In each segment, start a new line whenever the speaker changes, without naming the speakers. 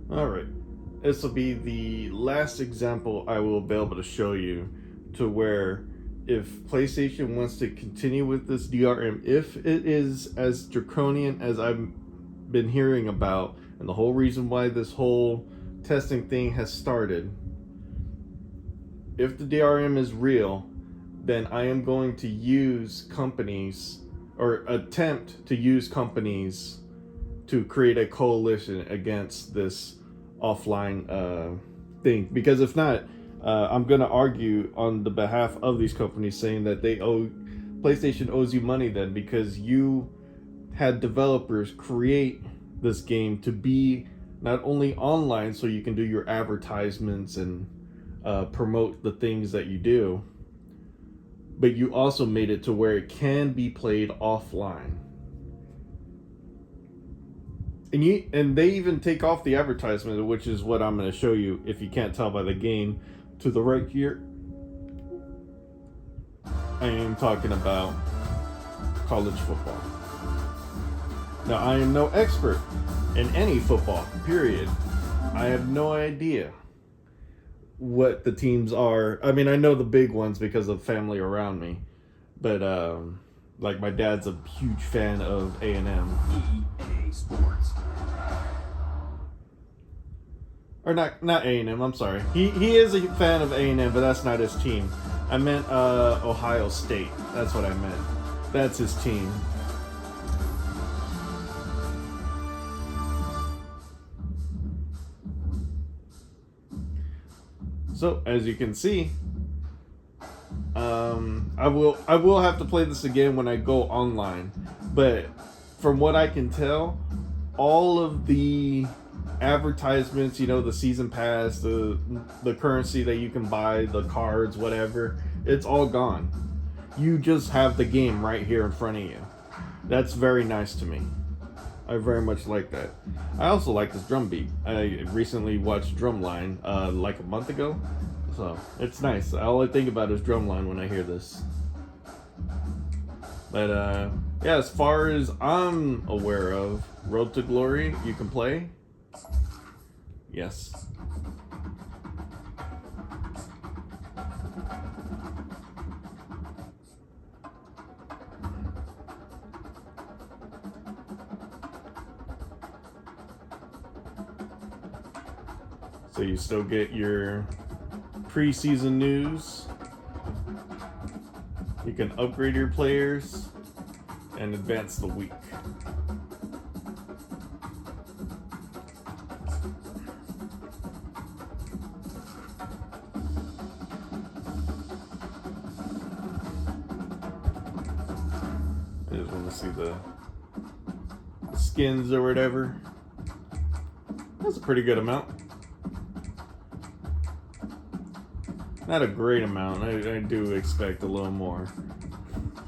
Alright, this will be the last example I will be able to show you to where if PlayStation wants to continue with this DRM, if it is as draconian as I've been hearing about, and the whole reason why this whole testing thing has started, if the DRM is real, then I am going to use companies or attempt to use companies to create a coalition against this offline thing. Because if not, I'm going to argue on the behalf of these companies, saying that PlayStation owes you money then, because you had developers create this game to be not only online so you can do your advertisements and promote the things that you do, but you also made it to where it can be played offline. And they even take off the advertisement, which is what I'm going to show you. If you can't tell by the game to the right here, I am talking about college football. Now, I am no expert in any football, period. I have no idea what the teams are. I mean, I know the big ones because of family around me, but like my dad's a huge fan of A&M. EA Sports. Or not A&M, I'm sorry. He is a fan of A&M, but that's not his team. I meant Ohio State. That's what I meant. That's his team. So, as you can see, I will have to play this again when I go online. But from what I can tell, all of the advertisements, the season pass, the currency that you can buy, the cards, whatever, it's all gone. You just have the game right here in front of you. That's very nice to me. I very much like that. I also like this drum beat. I recently watched Drumline like a month ago, so it's nice. All I think about is Drumline when I hear this. But yeah, as far as I'm aware of, Road to Glory, you can play. Yes. So you still get your preseason news. You can upgrade your players and advance the week. I just want to see the skins or whatever. That's a pretty good amount. Not a great amount. I do expect a little more.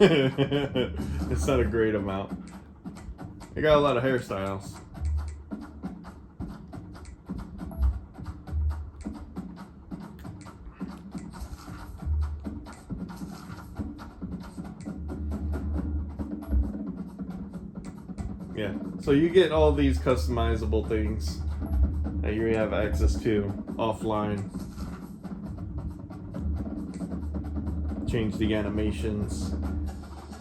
It's not a great amount. I got a lot of hairstyles. Yeah, so you get all these customizable things that you have access to offline. Change the animations.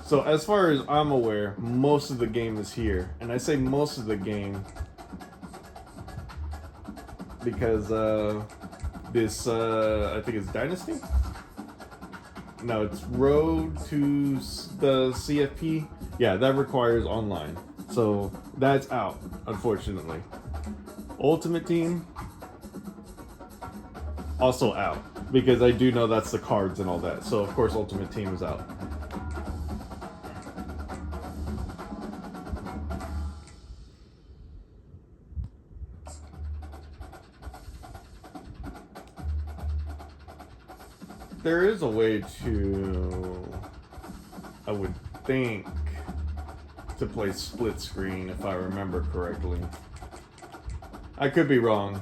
So as far as I'm aware, most of the game is here. And I say most of the game because this, I think it's Dynasty? No, it's Road to the CFP. Yeah, that requires online. So that's out, unfortunately. Ultimate Team, also out. Because I do know that's the cards and all that. So of course Ultimate Team is out. There is a way to, I would think, to play split screen if I remember correctly. I could be wrong.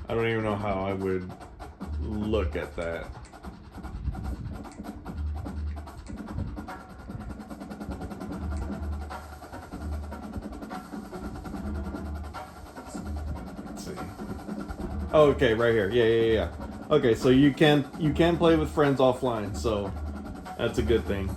I don't even know how I would look at that. Oh, okay, right here. Yeah. Okay, so you can play with friends offline, so that's a good thing.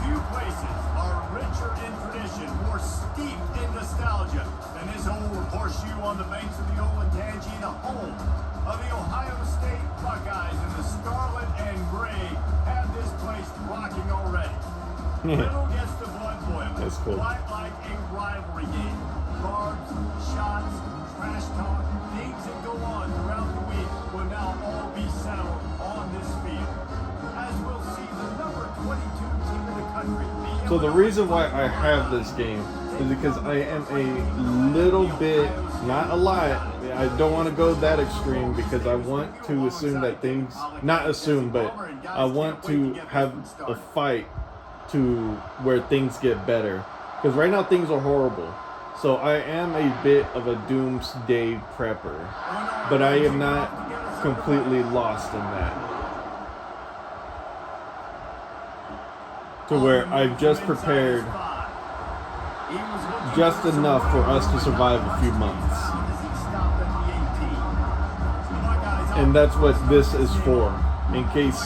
Few places are richer in tradition, more steeped in nostalgia than this old horseshoe on the banks of the Olentangy, the home of the Ohio State Buckeyes, and the scarlet and gray have this place rocking already. Little gets the blood boiling.
That's cool.
Quite like a rivalry game. Barbs, shots, trash talk, things that go on throughout the week will now all be settled on this field. As we'll see the number 22 team in the country.
So the reason why I have this game is because I am a little bit, not a lot, I don't want to go that extreme because I want to assume that things, not assume, but I want to have a fight to where things get better. Because right now things are horrible. So I am a bit of a doomsday prepper, but I am not completely lost in that. To where I've just prepared just enough for us to survive a few months. And that's what this is for. In case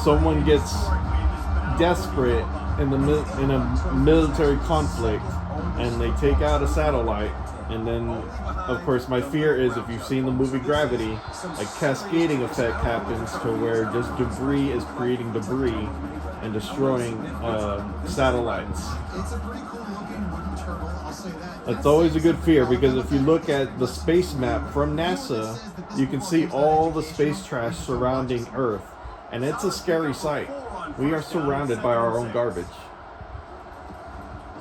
someone gets desperate in a military conflict and they take out a satellite, and then of course my fear is, if you've seen the movie Gravity, a cascading effect happens to where just debris is creating debris and destroying satellites.
It's a pretty cool looking wooden turtle, I'll say that.
That's always a good fear, because if you look at the space map from NASA, you can see all the space trash surrounding Earth, and it's a scary sight. We are surrounded by our own garbage.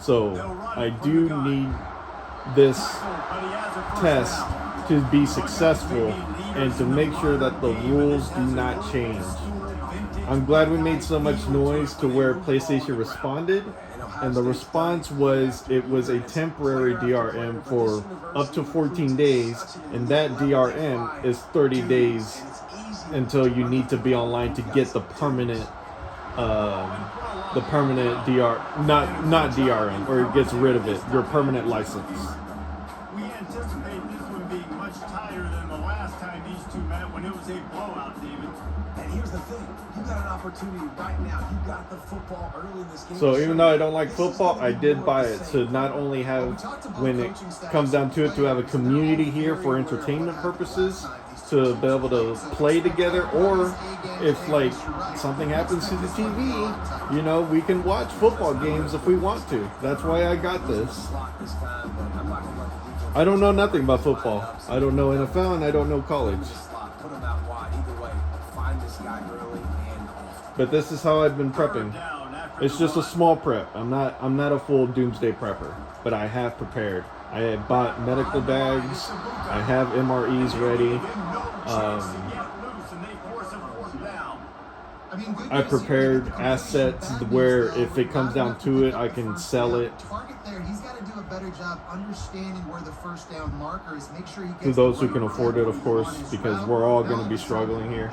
So I do need this test to be successful and to make sure that the rules do not change. I'm glad we made so much noise to where PlayStation responded, and the response was it was a temporary DRM for up to 14 days, and that DRM is 30 days until you need to be online to get the permanent not DRM, or it gets rid of it, your permanent license.
We anticipate this one being much tighter than the last time these two met, when it was a blowout, David.
And here's the thing, you got an opportunity right now. You got the football early in this game.
So even though I don't like football, I did buy it to not only have, when it comes down to it, to have a community here for entertainment purposes, to be able to play together, or if like something happens to the TV, you know, we can watch football games if we want to. That's why I got this. I don't know nothing about football. I don't know NFL, and I don't know college. But this is how I've been prepping. It's just a small prep. I'm not a full doomsday prepper, but I have prepared. I have bought medical bags. I have MREs ready. I prepared assets where if it comes down to it, I can sell it.
He's got to do a better job understanding where the first down marker is. Make sure he gets
To those who can afford it, of course, because we're all going to be struggling here.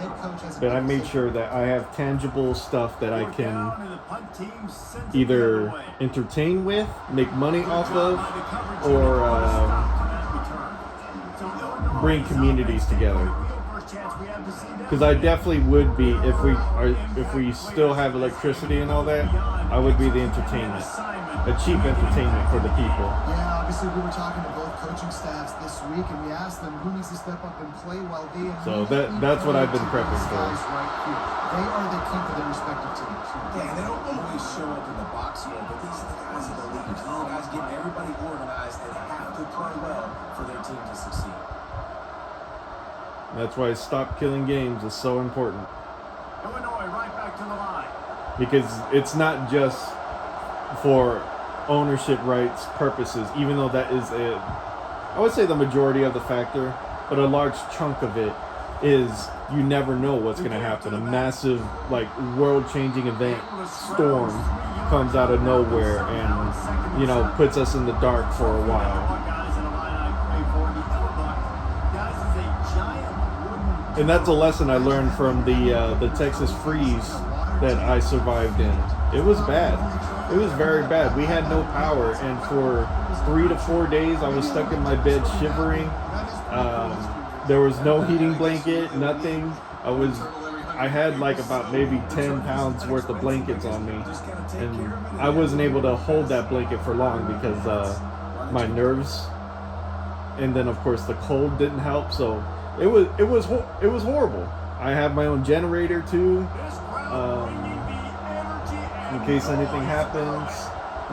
But I made sure that I have tangible stuff that I can either entertain with, make money off of, or bring communities together. Because I definitely would be, if we still have electricity and all that, I would be the entertainment, a cheap entertainment for the people.
Yeah, obviously we were talking to both coaching staffs this week, and we asked them who needs to step up and play well.
So that's what I've been prepping for.
They are the key for their respective teams.
Yeah, they don't always show up in the box score, but these are the guys that are the leaders. These are the guys getting everybody organized and have to play well for their team to succeed.
That's why Stop Killing Games is so important.
Illinois right back to the line.
Because it's not just for ownership rights purposes, even though that is I would say the majority of the factor, but a large chunk of it is you never know what's going to happen. A massive, like, world-changing event, storm, comes out of nowhere and, you know, puts us in the dark for a while. And that's a lesson I learned from the Texas freeze that I survived in. It was bad. It was very bad. We had no power, and for 3 to 4 days I was stuck in my bed shivering. There was no heating blanket, nothing. I had like about maybe 10 pounds worth of blankets on me, and I wasn't able to hold that blanket for long because my nerves, and then of course the cold didn't help. So it was horrible. I have my own generator too, in case anything happens,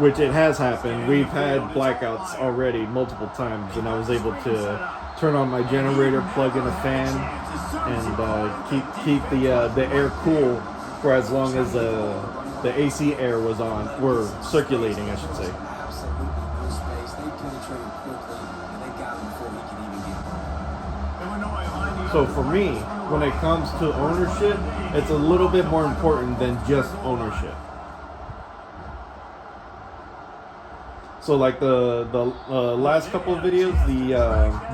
which it has happened. We've had blackouts already multiple times, and I was able to turn on my generator, plug in a fan, and keep the air cool for as long as the AC air was on, or circulating, I should say.
Absolutely no space. They penetrated quickly, and they got him before he could even get home.
So for me, when it comes to ownership, it's a little bit more important than just ownership. So like the last couple of videos,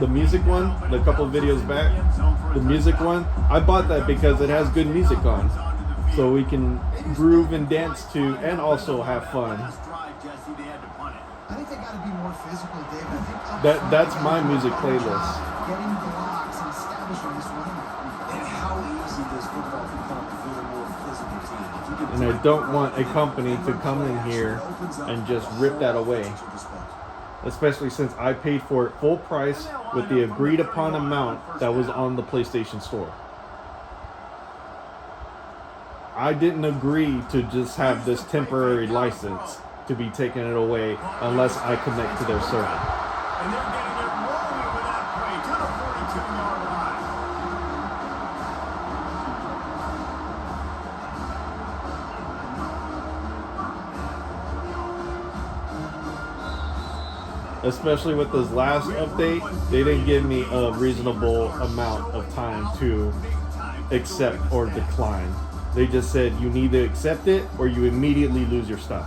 the music one, the couple of videos back, the music one, I bought that because it has good music on, so we can groove and dance to, and also have fun.
I think they got to be more physical, Dave. I think
That's my music playlist.
getting blocks and establishing this running game.
And how easy does football become if you're a more physical team? If you can
And I don't want a company to come in here and just rip that away. Especially since I paid for it full price with the agreed upon amount that was on the PlayStation Store. I didn't agree to just have this temporary license to be taking it away unless I connect to their server.
And they're getting it rolling with that play to the 42-yard line.
Especially with this last update, they didn't give me a reasonable amount of time to accept or decline. They just said you need to accept it or you immediately lose your stuff.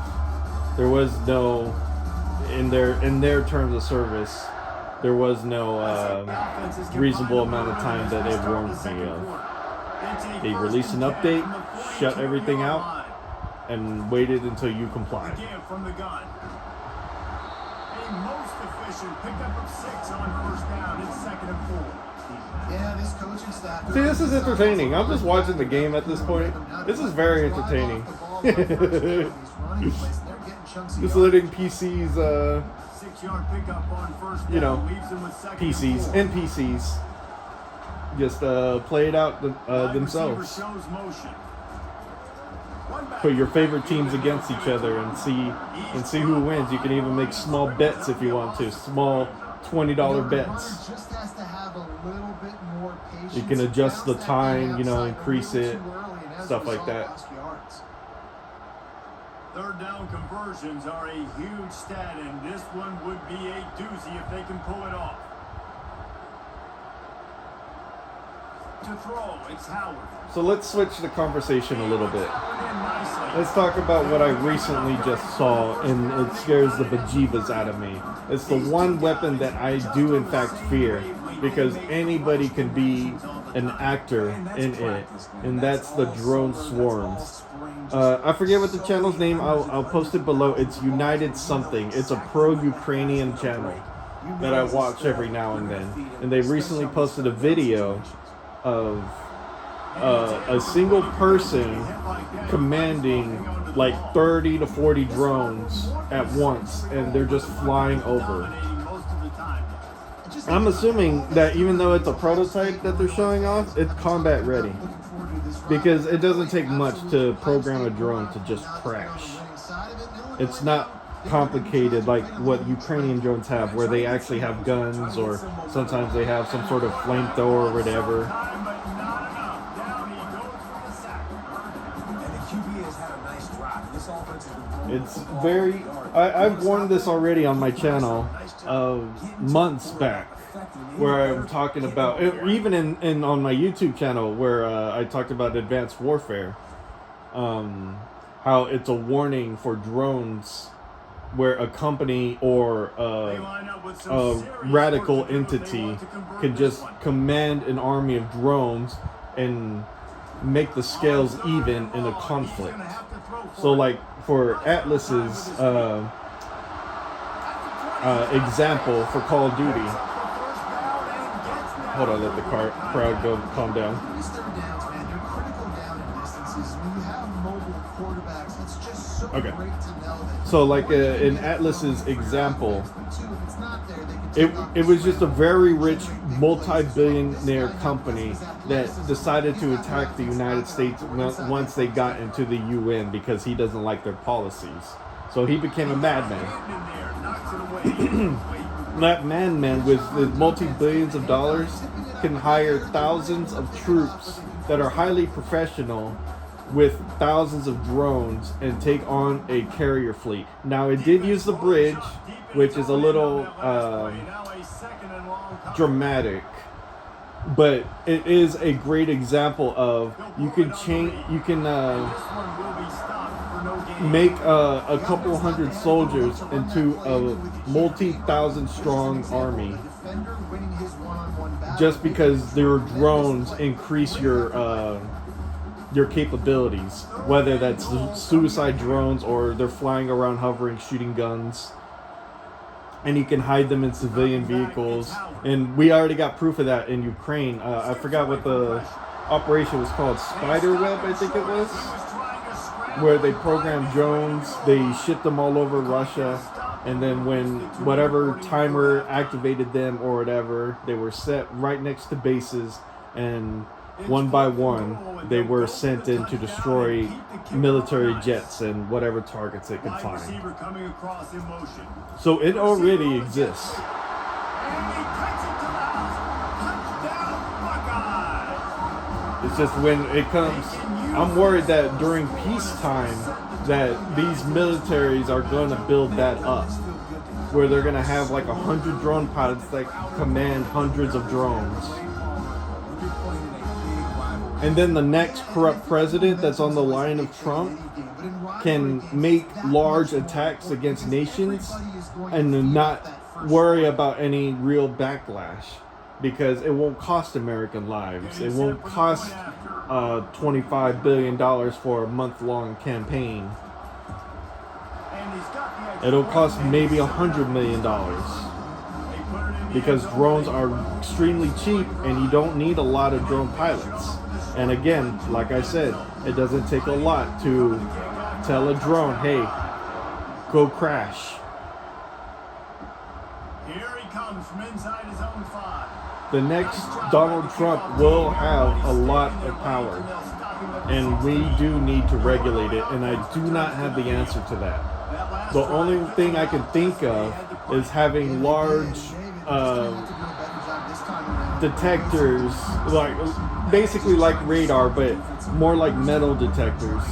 There was no, in their terms of service, there was no reasonable amount of time that they warned me of. They released an update, shut everything out, and waited until you complied.
From the gun. A most efficient pickup of 6 on first down. It's 2nd and 4.
Yeah, this coaching staff.
See, this is entertaining. I'm just watching the game at this point. This is very entertaining. Just letting PCs,
6-yard pickup on first down.
you know,
Leaves them with 2nd
PCs
and
and PCs just play it out themselves.
Shows motion.
Put your favorite teams against each other and see who wins. You can even make small bets if you want to. Small $20 bets.
Just has to have a little bit more patience.
You can adjust the
Bounce that
time, you know,
outside
increase
a
it,
little too early, and as
stuff
a
like
result,
that.
lost yards.
Third down conversions are a huge stat, and this one would be a doozy if they can pull it off. To throw, it's Howard.
So let's switch the conversation a little bit.
Nicely.
Let's talk about what I recently just saw, and it scares the bejeebas out of me. It's the one weapon that I do in fact fear, because anybody can be an actor in it, and that's the drone swarms. I forget what the channel's name. I'll post it below. It's United something. It's a pro-Ukrainian channel that I watch every now and then, and they recently posted a video of a single person commanding like 30 to 40 drones at once, and they're just flying over. I'm assuming that even though it's a prototype that they're showing off, it's combat ready, because it doesn't take much to program a drone to just crash. It's not complicated like what Ukrainian drones have, where they actually have guns, or sometimes they have some sort of flamethrower or whatever. It's very, I've warned this already on my channel months back, where I'm talking about, even in on my YouTube channel, where I talked about advanced warfare. how it's a warning for drones where a company or a radical entity can just command an army of drones and make the scales even in a conflict. So like for Atlas's example for Call of Duty. Hold on, let the crowd go calm down.
These third downs, man, they're critical down in distances. When you have mobile quarterbacks, it's just so
Okay.
great to know that.
So like in Atlas's example,
But two, if it's not there, they can take off
it was just a very rich
this
multi-billionaire company that decided to attack the United States once they got into the UN because he doesn't like their policies. So he became a madman. That madman with multi-billions of dollars can hire thousands of troops that are highly professional with thousands of drones and take on a carrier fleet. Now it did use the bridge, which is a little dramatic, but it is a great example of you can make a couple hundred soldiers into a multi-thousand strong army just because their drones increase your capabilities, whether that's suicide drones or they're flying around hovering shooting guns, and you can hide them in civilian vehicles. And we already got proof of that in Ukraine. I forgot what the operation was called, Spiderweb I think it was, where they programmed drones, they shipped them all over Russia, and then when whatever timer activated them or whatever, they were set right next to bases, and one by one they were sent in to destroy military jets and whatever targets they could find. So it already exists. It's just when it comes, I'm worried that during peacetime that these militaries are going to build that up, where they're going to have like 100 drone pilots that command hundreds of drones. And then the next corrupt president that's on the line of Trump can make large attacks against nations and not worry about any real backlash, because it won't cost American lives. It won't cost $25 billion for a month-long campaign. It'll cost maybe $100 million, because drones are extremely cheap and you don't need a lot of drone pilots. And again, like I said, it doesn't take a lot to tell a drone, hey, go crash.
Here he comes from inside his own 5.
The next Donald Trump will have a lot of power, and we do need to regulate it, and I do not have the answer to that. The only thing I can think of is having large detectors, like basically like radar, but more like metal detectors,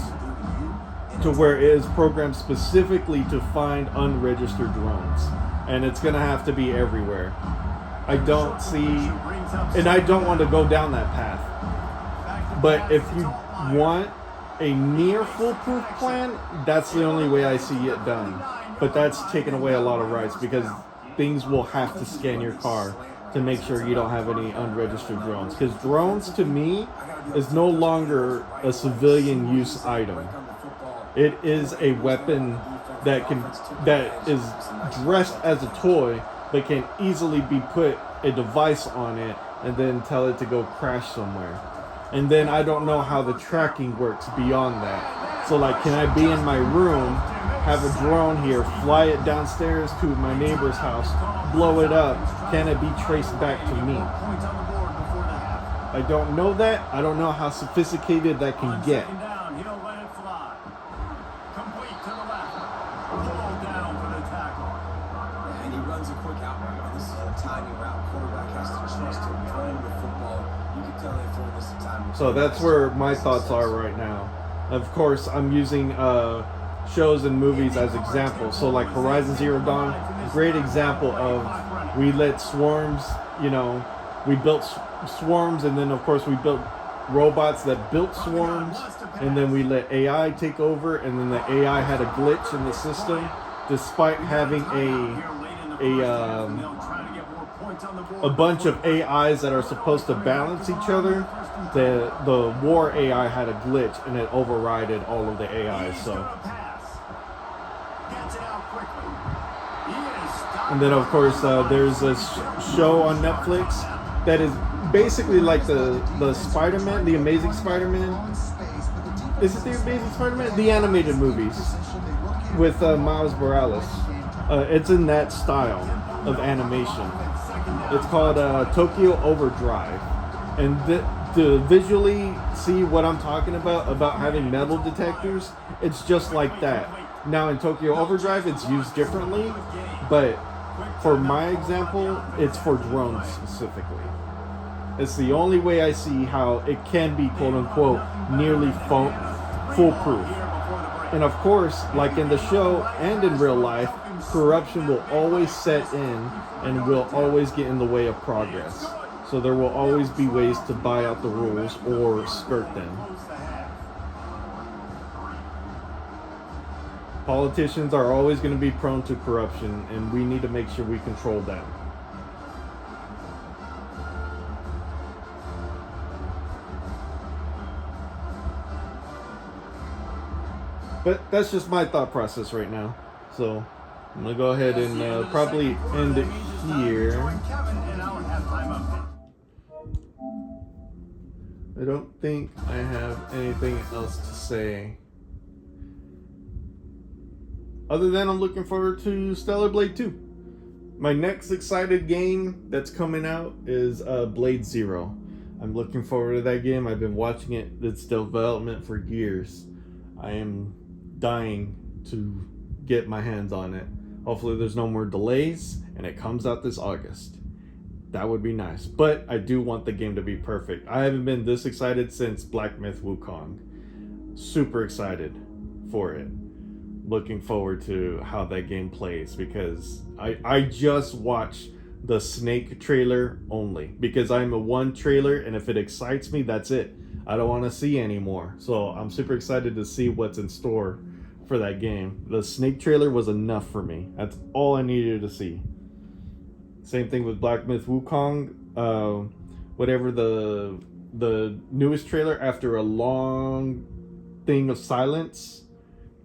to where it is programmed specifically to find unregistered drones, and it's gonna have to be everywhere. I don't see, and I don't want to go down that path, but if you want a near foolproof plan, that's the only way I see it done. But that's taking away a lot of rights, because things will have to scan your car to make sure you don't have any unregistered drones. Because drones, to me, is no longer a civilian use item. It is a weapon that is dressed as a toy, but can easily be put a device on it and then tell it to go crash somewhere. And then I don't know how the tracking works beyond that. So like, can I be in my room, have a drone here, fly it downstairs to my neighbor's house, blow it up? Can it be traced back to me? I don't know that. I don't know how sophisticated that can get.
And he runs a quick out route. This is a timing route. Quarterback has to trust him throwing the football. You can tell they throw this in time.
So that's where my thoughts are right now. Of course, I'm using shows and movies as examples. So like Horizon Zero Dawn, great example of we let swarms, we built swarms, and then of course we built robots that built swarms, and then we let AI take over, and then the AI had a glitch in the system, despite having a bunch of AIs that are supposed to balance each other. The war AI had a glitch, and it overrided all of the AIs. So, and then of course there's a show on Netflix that is basically like the Spider-Man, the Amazing Spider-Man. Is it the Amazing Spider-Man? The animated movies with Miles Morales. It's in that style of animation. It's called Tokyo Overdrive. And to visually see what I'm talking about having metal detectors, it's just like that. Now in Tokyo Overdrive, it's used differently, but for my example, it's for drones specifically. It's the only way I see how it can be quote unquote nearly foolproof. And of course, like in the show and in real life, corruption will always set in and will always get in the way of progress. So there will always be ways to buy out the rules or skirt them. Politicians are always going to be prone to corruption, and we need to make sure we control that. But that's just my thought process right now. So I'm going to go ahead and probably end it here. I don't think I have anything else to say. Other than I'm looking forward to Stellar Blade 2. My next excited game that's coming out is Blade Zero. I'm looking forward to that game. I've been watching its development for years. I am dying to get my hands on it. Hopefully there's no more delays and it comes out this August. That would be nice. But I do want the game to be perfect. I haven't been this excited since Black Myth Wukong. Super excited for it. Looking forward to how that game plays, because I just watched the Snake trailer only because I'm a one trailer, and if it excites me, that's it. I don't want to see anymore. So I'm super excited to see what's in store for that game. The Snake trailer was enough for me. That's all I needed to see. Same thing with Black Myth Wukong. Whatever the newest trailer after a long thing of silence,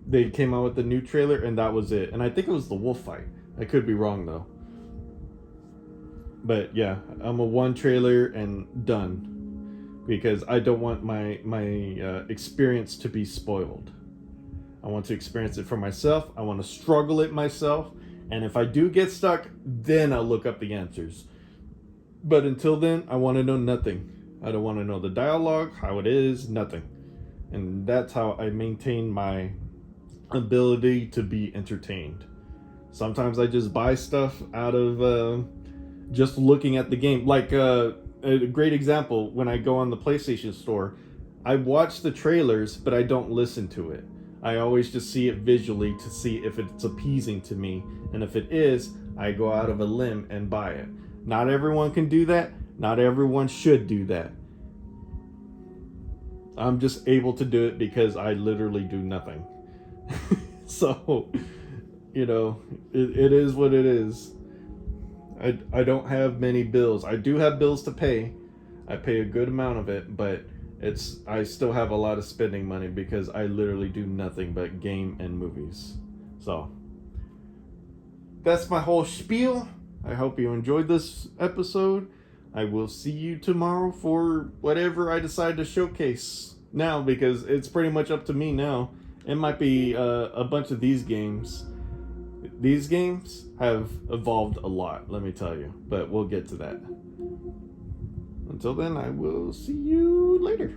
they came out with the new trailer, and that was it. And I think it was the wolf fight. I could be wrong though. But yeah, I'm a one trailer and done, because I don't want my experience to be spoiled. I want to experience it for myself. I want to struggle it myself. And if I do get stuck, then I'll look up the answers. But until then, I want to know nothing. I don't want to know the dialogue, how it is, nothing. And that's how I maintain my ability to be entertained. Sometimes I just buy stuff out of just looking at the game. Like a great example, when I go on the PlayStation Store, I watch the trailers, but I don't listen to it. I always just see it visually to see if it's appeasing to me. And if it is, I go out of a limb and buy it. Not everyone can do that. Not everyone should do that. I'm just able to do it because I literally do nothing. So, you know, it is what it is. I don't have many bills. I do have bills to pay. I pay a good amount of it, but I still have a lot of spending money because I literally do nothing but game and movies. So that's my whole spiel. I hope you enjoyed this episode. I will see you tomorrow for whatever I decide to showcase now, because it's pretty much up to me now. It might be a bunch of these games. These games have evolved a lot, let me tell you. But we'll get to that. Until then, I will see you later.